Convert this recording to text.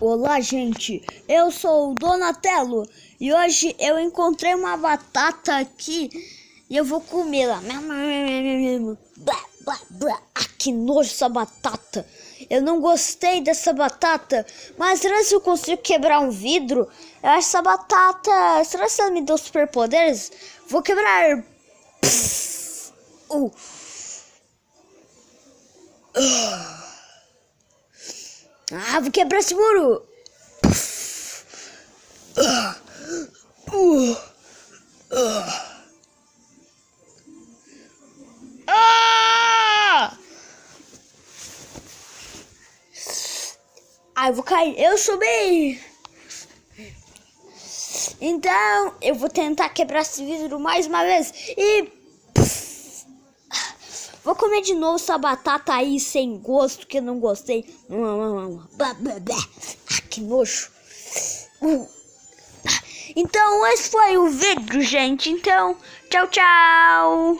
Olá, gente, eu sou o Donatello e hoje eu encontrei uma batata aqui e eu vou comê-la. Que nojo essa batata! Eu não gostei dessa batata, mas será que eu consigo quebrar um vidro? Eu acho essa batata. Será que ela me deu superpoderes? Vou quebrar. Vou quebrar esse muro. Eu vou cair. Eu subi. Então, eu vou tentar quebrar esse vidro mais uma vez. E vou comer de novo essa batata aí sem gosto, que eu não gostei. Que nojo. Então, esse foi o vídeo, gente. Então, tchau, tchau.